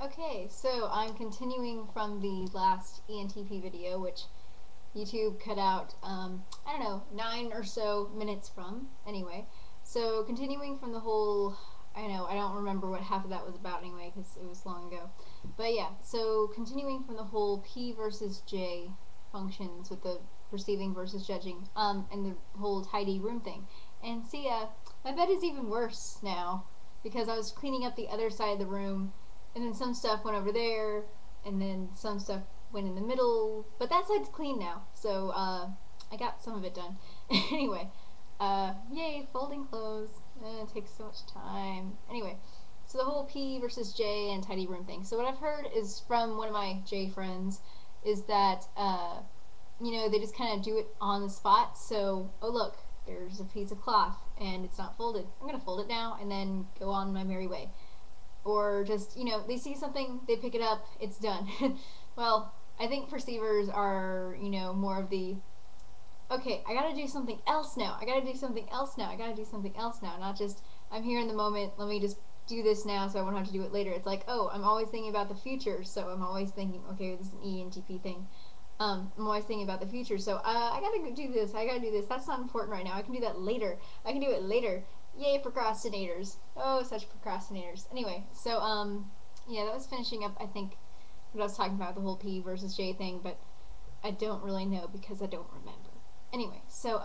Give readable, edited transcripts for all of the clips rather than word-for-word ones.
Okay, so I'm continuing from the last ENTP video, which YouTube cut out, I don't know, 9 or so minutes from. Anyway, so continuing from the whole, I don't remember what half of that was about anyway, because it was long ago. But yeah, so continuing from the whole P versus J functions with the perceiving versus judging, and the whole tidy room thing. And see, my bed is even worse now, because I was cleaning up the other side of the room, and then some stuff went over there, and then some stuff went in the middle, but that side's clean now, so I got some of it done. Anyway, yay, folding clothes. It takes so much time. Anyway, so the whole P versus J and tidy room thing. So what I've heard is from one of my J friends is that, they just kind of do it on the spot. So, oh look, there's a piece of cloth and it's not folded. I'm going to fold it now and then go on my merry way. Or just, they see something, they pick it up, it's done. Well, I think perceivers are, more of the, okay, I gotta do something else now, I gotta do something else now, I gotta do something else now, not just, I'm here in the moment, let me just do this now so I won't have to do it later. It's like, oh, I'm always thinking about the future, so I'm always thinking, okay, this is an ENTP thing. I'm always thinking about the future, so I gotta do this, I gotta do this, that's not important right now, I can do that later, I can do it later. Yay, procrastinators. Oh, such procrastinators. Anyway, so, yeah, that was finishing up, I think, what I was talking about, the whole P versus J thing, but I don't really know because I don't remember. Anyway, so,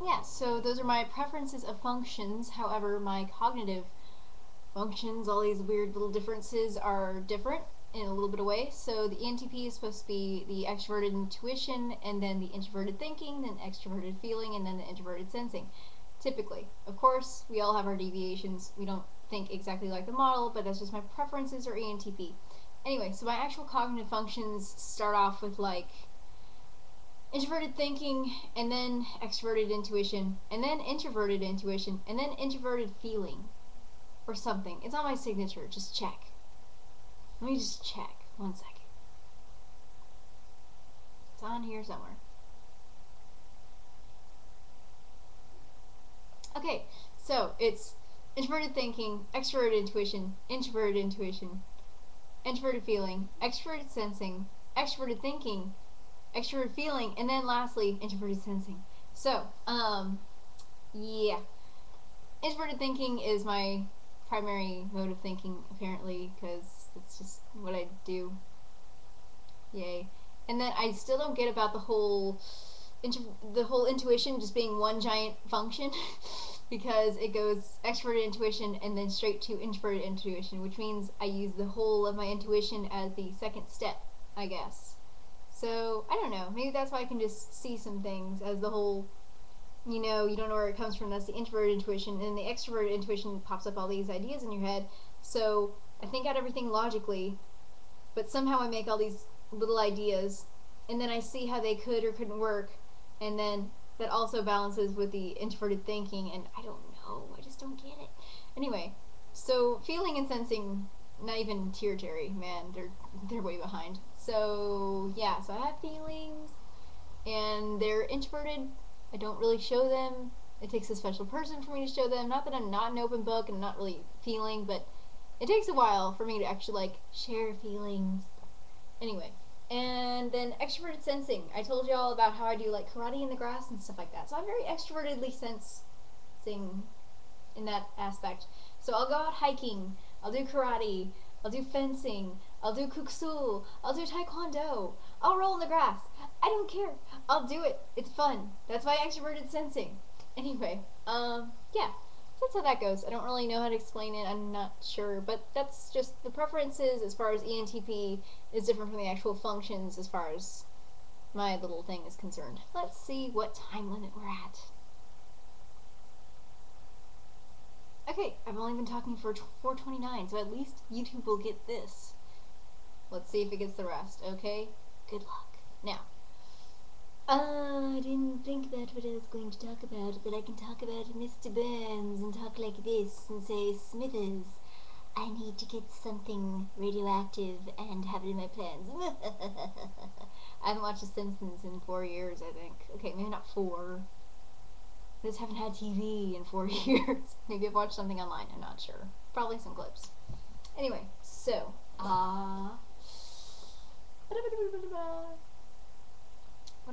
yeah, so those are my preferences of functions. However, my cognitive functions, all these weird little differences, are different in a little bit of way. So the ENTP is supposed to be the extroverted intuition, and then the introverted thinking, then extroverted feeling, and then the introverted sensing. Typically. Of course, we all have our deviations. We don't think exactly like the model, but that's just my preferences or ENTP. Anyway, so my actual cognitive functions start off with like introverted thinking, and then extroverted intuition, and then introverted intuition, and then introverted feeling, or something. It's on my signature. Just check. Let me just check. 1 second. It's on here somewhere. Okay, so it's introverted thinking, extroverted intuition, introverted feeling, extroverted sensing, extroverted thinking, extroverted feeling, and then lastly, introverted sensing. So, yeah. Introverted thinking is my primary mode of thinking, apparently, because it's just what I do. Yay. And then I still don't get about the whole intuition just being one giant function because it goes extroverted intuition and then straight to introverted intuition, which means I use the whole of my intuition as the second step, I guess. So, I don't know, maybe that's why I can just see some things as the whole, you don't know where it comes from, that's the introverted intuition, and the extroverted intuition pops up all these ideas in your head, so I think out everything logically, but somehow I make all these little ideas, and then I see how they could or couldn't work, and then that also balances with the introverted thinking, and I don't know, I just don't get it. Anyway, so feeling and sensing, not even tertiary, man, they're way behind. So yeah, so I have feelings, and they're introverted. I don't really show them. It takes a special person for me to show them. Not that I'm not an open book and not really feeling, but it takes a while for me to actually like share feelings. Anyway. And then extroverted sensing. I told you all about how I do like karate in the grass and stuff like that. So I'm very extrovertedly sensing in that aspect. So I'll go out hiking, I'll do karate, I'll do fencing, I'll do kuksu, I'll do taekwondo, I'll roll in the grass. I don't care. I'll do it. It's fun. That's my extroverted sensing. Anyway, yeah. That's how that goes. I don't really know how to explain it. I'm not sure, but that's just the preferences as far as ENTP is different from the actual functions as far as my little thing is concerned. Let's see what time limit we're at. Okay, I've only been talking for 4:29, so at least YouTube will get this. Let's see if it gets the rest, okay? Good luck. Now, I didn't think about what I was going to talk about, but I can talk about Mr. Burns and talk like this and say, Smithers, I need to get something radioactive and have it in my plans. I haven't watched The Simpsons in 4 years, I think. Okay, maybe not 4. I just haven't had TV in 4 years. Maybe I've watched something online, I'm not sure. Probably some clips. Anyway, so, what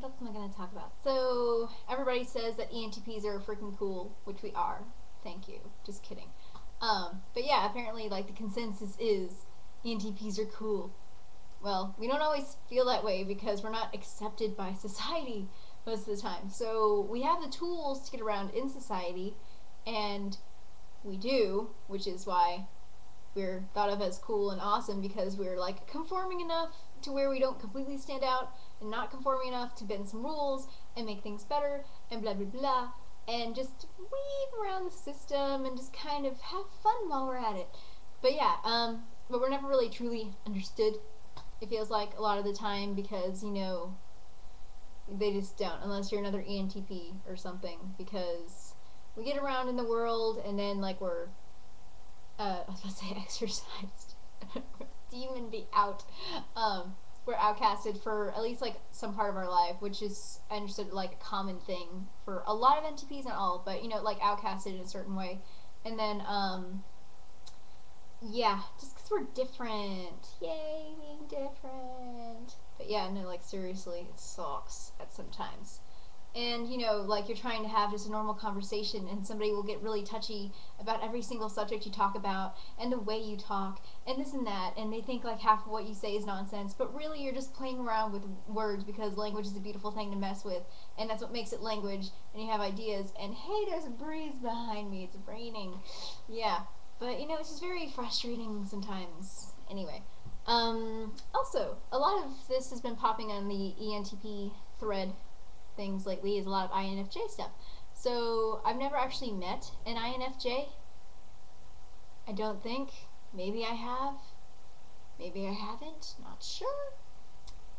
else am I going to talk about? So, everybody says that ENTPs are freaking cool, which we are. Thank you. Just kidding. But yeah, apparently, like, the consensus is ENTPs are cool. Well, we don't always feel that way because we're not accepted by society most of the time. So, we have the tools to get around in society, and we do, which is why we're thought of as cool and awesome, because we're like conforming enough to where we don't completely stand out and not conforming enough to bend some rules and make things better and blah blah blah, and just weave around the system and just kind of have fun while we're at it. But yeah, but we're never really truly understood, it feels like, a lot of the time, because, you know, they just don't, unless you're another ENTP or something, because we get around in the world and then, like, we're I was about to say exercised. Demon be out. We're outcasted for at least like some part of our life, which is, I understood, like a common thing for a lot of NTPs, not all, but, you know, like outcasted in a certain way. And then, yeah, just because we're different. Yay, being different. But yeah, no, like seriously, it sucks at sometimes. And, you know, like, you're trying to have just a normal conversation and somebody will get really touchy about every single subject you talk about and the way you talk and this and that, and they think like half of what you say is nonsense, but really you're just playing around with words because language is a beautiful thing to mess with, and that's what makes it language, and you have ideas, and hey, there's a breeze behind me, it's raining. Yeah, but, you know, it's just very frustrating sometimes. Anyway, also, a lot of this has been popping on the ENTP thread things lately, is a lot of INFJ stuff. So I've never actually met an INFJ. I don't think. Maybe I have. Maybe I haven't. Not sure.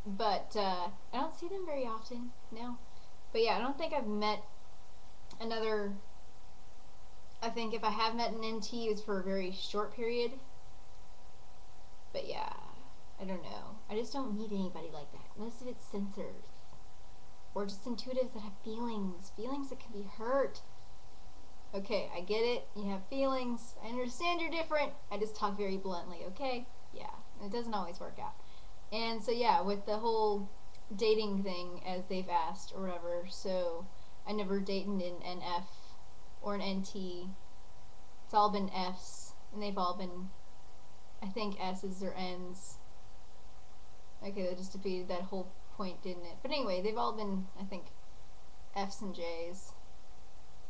But I don't see them very often. No. But yeah, I don't think I've met another. I think if I have met an NT, it's for a very short period. But yeah, I don't know. I just don't meet anybody like that. Most of it's sensors. Or just intuitives that have feelings that can be hurt. Okay, I get it. You have feelings. I understand you're different. I just talk very bluntly, okay? Yeah, it doesn't always work out. And so yeah, with the whole dating thing, as they've asked or whatever, so I never dated an NF or an NT. It's all been Fs, and they've all been, I think, S's or N's. Okay, that just defeated that whole point, didn't it? But anyway, they've all been, I think, F's and J's.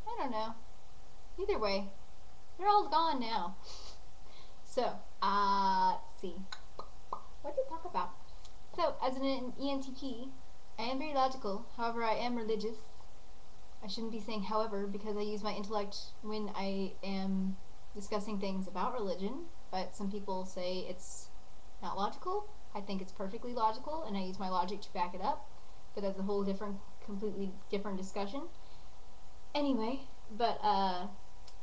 I don't know. Either way, they're all gone now. So, let's see. What did we talk about? So, as an ENTP, I am very logical. However, I am religious. I shouldn't be saying however, because I use my intellect when I am discussing things about religion, but some people say it's not logical. I think it's perfectly logical, and I use my logic to back it up, but that's a whole different, completely different discussion. Anyway, but,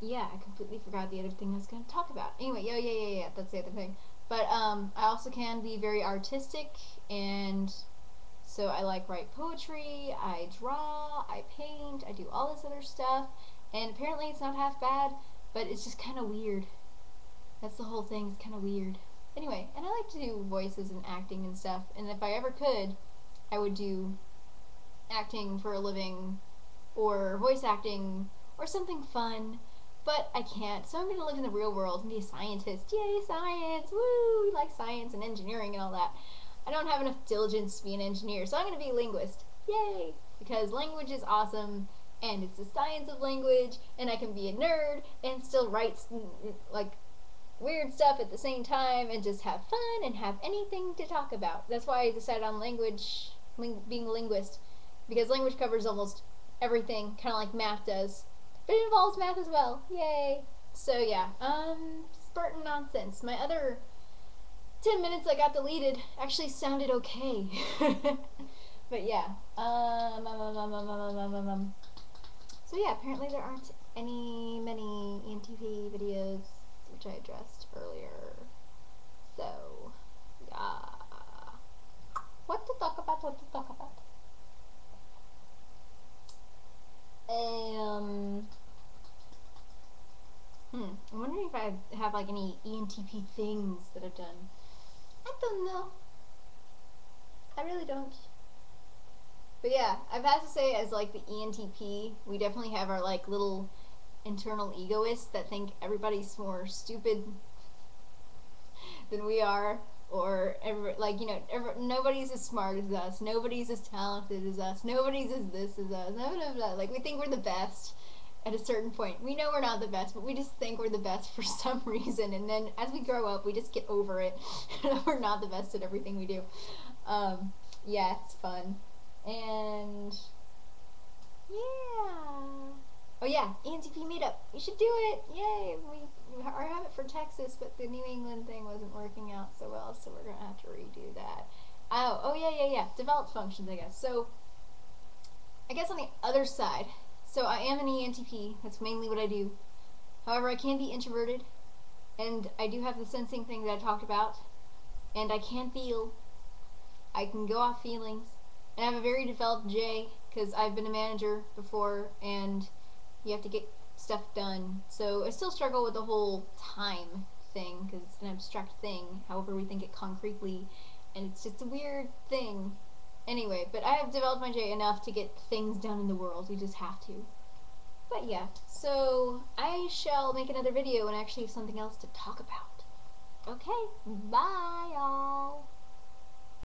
yeah, I completely forgot the other thing I was going to talk about. Anyway, yeah, that's the other thing. But, I also can be very artistic, and so I like write poetry, I draw, I paint, I do all this other stuff, and apparently it's not half bad, but it's just kind of weird. That's the whole thing, it's kind of weird. Anyway, and I like to do voices and acting and stuff, and if I ever could, I would do acting for a living, or voice acting, or something fun, but I can't, so I'm going to live in the real world and be a scientist. Yay, science! Woo! We like science and engineering and all that. I don't have enough diligence to be an engineer, so I'm going to be a linguist. Yay! Because language is awesome, and it's the science of language, and I can be a nerd, and still write, like, weird stuff at the same time, and just have fun and have anything to talk about. That's why I decided on language, being a linguist, because language covers almost everything, kind of like math does, but it involves math as well. Yay! So yeah, Spartan nonsense. My other 10 minutes I got deleted actually sounded okay. But yeah, so yeah, apparently there aren't many ENTP videos, which I addressed earlier. So, yeah. What to talk about? I'm wondering if I have like any ENTP things that I've done. I don't know. I really don't. But yeah, I've had to say, as like the ENTP, we definitely have our like little internal egoists that think everybody's more stupid than we are, or nobody's as smart as us, nobody's as talented as us, nobody's as this as us, blah, blah, blah. Like we think we're the best at a certain point. We know we're not the best, but we just think we're the best for some reason, and then as we grow up we just get over it. We're not the best at everything we do. Yeah, it's fun. And yeah. Oh yeah, ENTP meetup. We should do it. Yay! We have it for Texas, but the New England thing wasn't working out so well, so we're gonna have to redo that. Oh yeah. Developed functions, I guess. So I guess on the other side, so I am an ENTP. That's mainly what I do. However, I can be introverted, and I do have the sensing thing that I talked about, and I can feel. I can go off feelings, and I have a very developed J because I've been a manager before, and you have to get stuff done. So I still struggle with the whole time thing because it's an abstract thing, however we think it concretely, and it's just a weird thing. Anyway, but I have developed my J enough to get things done in the world. We just have to. But yeah, so I shall make another video and actually have something else to talk about. Okay, bye y'all.